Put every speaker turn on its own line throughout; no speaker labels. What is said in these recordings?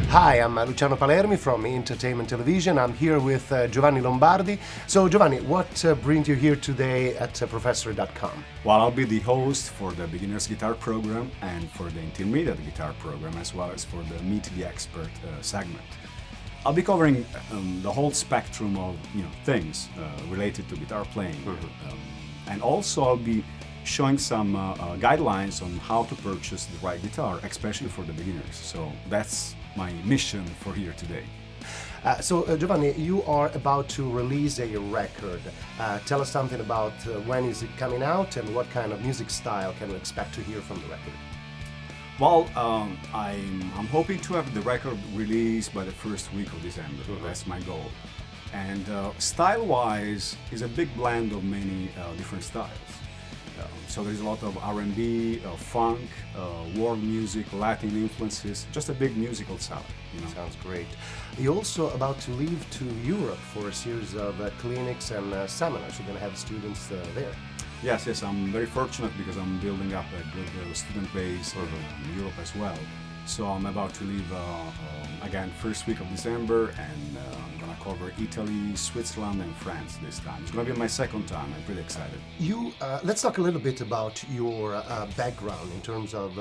Hi, I'm Luciano Palermi from Entertainment Television. I'm here with Giovanni Lombardi. So Giovanni, what brings you here today at Professor.com?
Well, I'll be the host for the Beginner's Guitar program and for the Intermediate Guitar program, as well as for the Meet the Expert segment. I'll be covering the whole spectrum of things related to guitar playing, and also I'll be showing some guidelines on how to purchase the right guitar, especially for the beginners. So that's my mission for here today.
Giovanni, you are about to release a record. Tell us something about when is it coming out and what kind of music style can we expect to hear from the record?
Well, I'm hoping to have the record released by the first week of December. That's my goal. And style-wise, is a big blend of many different styles. So there's a lot of R&B, funk, world music, Latin influences, just a big musical salad.
Sounds great. You're also about to leave to Europe for a series of clinics and seminars. You're going to have students there.
Yes, I'm very fortunate because I'm building up a good student base in Europe as well. So I'm about to leave again first week of December, and I'm going to cover Italy, Switzerland and France this time. It's going to be my second time. I'm pretty excited.
Let's talk a little bit about your background in terms of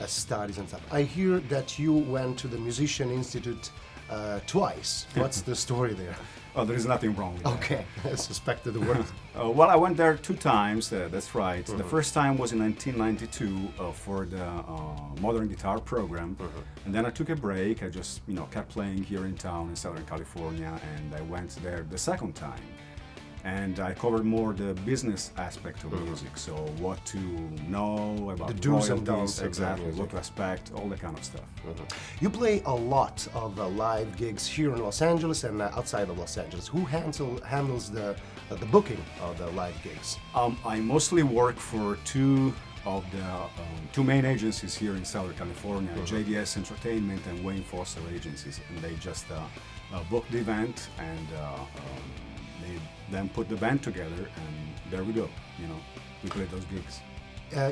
studies and stuff. I hear that you went to the Musician Institute twice. What's the story there?
Oh, there is nothing wrong with that.
Okay, I suspected the word.
Well, I went there 2 times, that's right. The first time was in 1992 for the modern guitar program. And then I took a break. I just kept playing here in town in Southern California, and I went there the second time. And I covered more the business aspect of music, so what to know about
the do's and don'ts,
exactly, what to expect, all that kind of stuff.
You play a lot of live gigs here in Los Angeles and outside of Los Angeles. Who handles the booking of the live gigs?
I mostly work for 2 of the 2 main agencies here in Southern California, JDS Entertainment and Wayne Foster Agencies, and they just book the event and they then put the band together, and there we go. We play those gigs.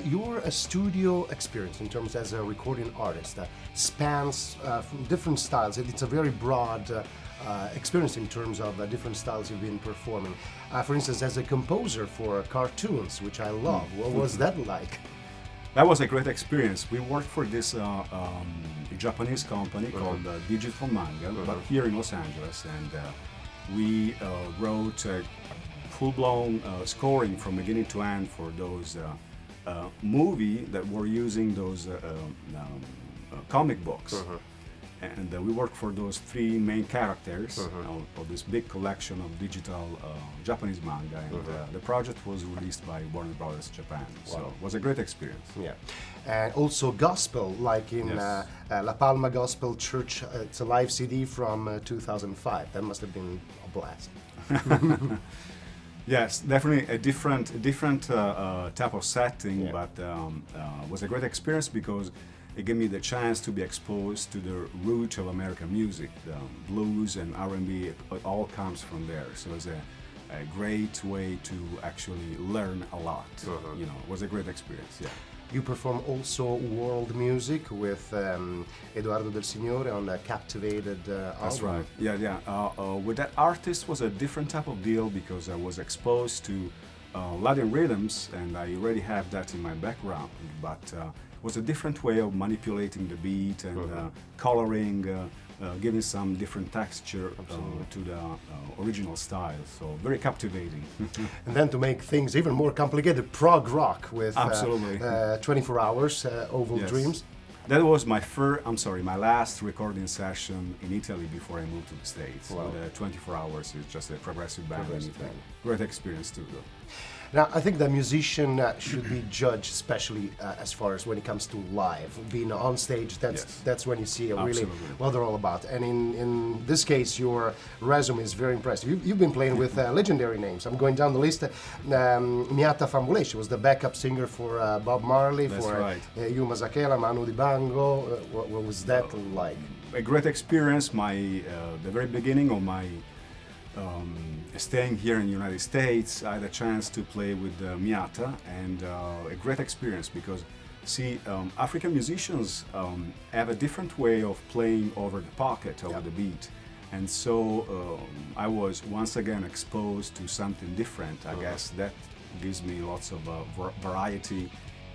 Your studio experience in terms as a recording artist spans from different styles. It's a very broad experience in terms of different styles you've been performing. For instance, as a composer for cartoons, which I love, what was that like?
That was a great experience. We worked for this Japanese company called Digital Manga, but here in Los Angeles, and we wrote a full-blown scoring from beginning to end for those movie that were using those comic books. And we worked for those 3 main characters of this big collection of digital Japanese manga, and the project was released by Warner Brothers Japan. So it was a great experience.
Yeah, and also gospel, like in La Palma Gospel Church. It's a live CD from 2005. That must have been a blast.
Yes, definitely a different type of setting, but it was a great experience because it gave me the chance to be exposed to the root of American music. The blues and R&B, it all comes from there. So it's a great way to actually learn a lot. It was a great experience. Yeah.
You perform also world music with Edoardo Del Signore on the Captivated album.
That's right. Yeah. With that artist was a different type of deal because I was exposed to Latin rhythms, and I already have that in my background. But it was a different way of manipulating the beat and coloring, giving some different texture to the original style. So very captivating.
And then to make things even more complicated, prog rock with 24 Hours, Oval Dreams.
That was my last recording session in Italy before I moved to the States.
Wow.
24 Hours is just a progressive band in Italy. Great experience too, though.
Now, I think the musician should be judged, especially as far as when it comes to live. Being on stage, that's when you see really what they're all about. And in this case, your resume is very impressive. You've been playing with legendary names. I'm going down the list. Miata Famulé, she was the backup singer for Bob Marley, Hugh Masekela, Manu Dibango. What was that like?
A great experience. The very beginning of my staying here in the United States, I had a chance to play with Miata, and a great experience because See, African musicians have a different way of playing over the pocket, over the beat. And so I was once again exposed to something different. I guess that gives me lots of variety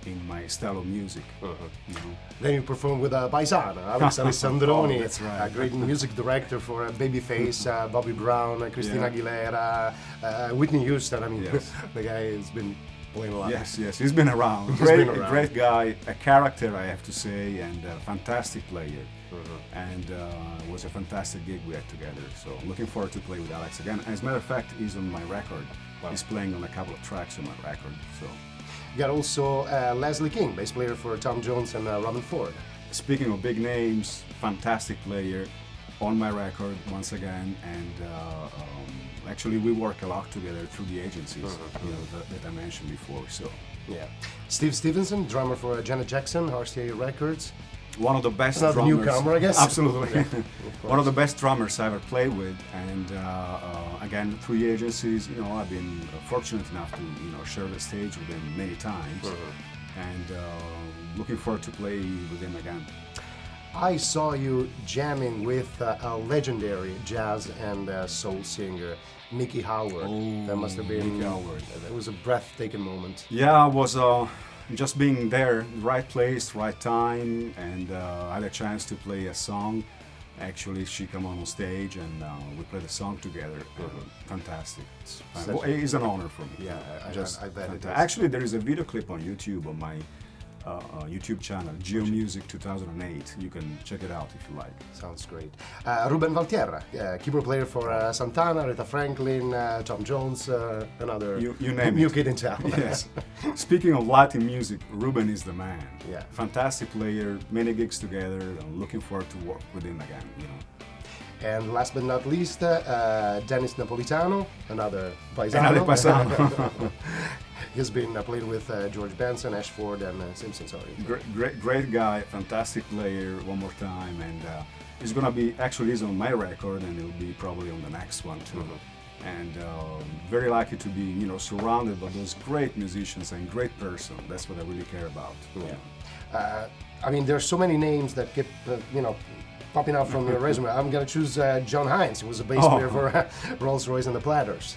in my style of music. You know.
Then you perform with Paisano, Alex Alessandroni,
that's right.
a great music director for Babyface, Bobby Brown, Christina Aguilera, Whitney Houston. I mean, the guy has been playing a lot.
Yes, he's been around. A great guy, a character, I have to say, and a fantastic player. And it was a fantastic gig we had together. So I'm looking forward to play with Alex again. As a matter of fact, he's on my record. He's playing on a couple of tracks on my record. So.
You got also Leslie King, bass player for Tom Jones and Robin Ford.
Speaking of big names, fantastic player on my record once again, and actually we work a lot together through the agencies you know, that I mentioned before. So
yeah, Steve Stevenson, drummer for Janet Jackson, RCA Records.
One of the best
Another
drummers.
newcomer, I guess.
Absolutely. One of the best drummers I ever played with, and again through the agencies, you know, I've been fortunate enough to share the stage with him many times, and looking forward to play with him again.
I saw you jamming with a legendary jazz and soul singer, Mickey Howard.
Oh,
that must have been.
Mickey Howard.
That was a breathtaking moment.
Yeah, I was just being there, right place, right time, and I had a chance to play a song. Actually, she came on stage and we played a song together. Fantastic. It's an honor for me.
Yeah, I bet it is.
Actually, there is a video clip on YouTube on my YouTube channel, GeoMusic 2008. You can check it out if you like.
Sounds great. Ruben Valtierra, keyboard player for Santana, Aretha Franklin, Tom Jones, another
you name
new
it.
kid in town.
Yes. Speaking of Latin music, Ruben is the man.
Yeah.
Fantastic player, many gigs together. I'm looking forward to work with him again. You know.
And last but not least, Dennis Napolitano, another paisano.
Another paisano.
He's been played with George Benson, Ashford, and Simpson. Sorry.
Great guy, fantastic player. One more time, and he's gonna be he's on my record, and he'll be probably on the next one too. And very lucky to be surrounded by those great musicians and great person. That's what I really care about.
Yeah. I mean, there's so many names that keep popping out from your resume. I'm gonna choose John Hines, who was a bass player for Rolls-Royce and the Platters.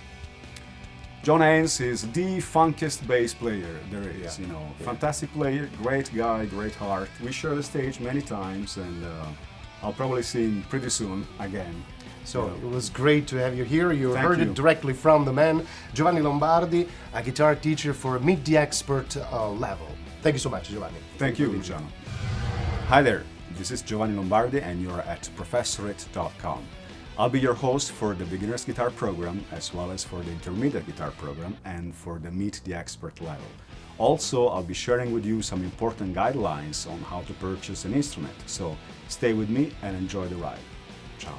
John Haynes is the funkiest bass player there is, fantastic player, great guy, great heart. We share the stage many times, and I'll probably see him pretty soon again.
So it was great to have you here. You heard it directly from the man, Giovanni Lombardi, a guitar teacher for Meet the Expert level. Thank you so much, Giovanni.
Thank you, Luciano. Hi there, this is Giovanni Lombardi, and you're at professorit.com. I'll be your host for the beginner's guitar program, as well as for the intermediate guitar program and for the Meet the Expert level. Also, I'll be sharing with you some important guidelines on how to purchase an instrument. So stay with me and enjoy the ride. Ciao.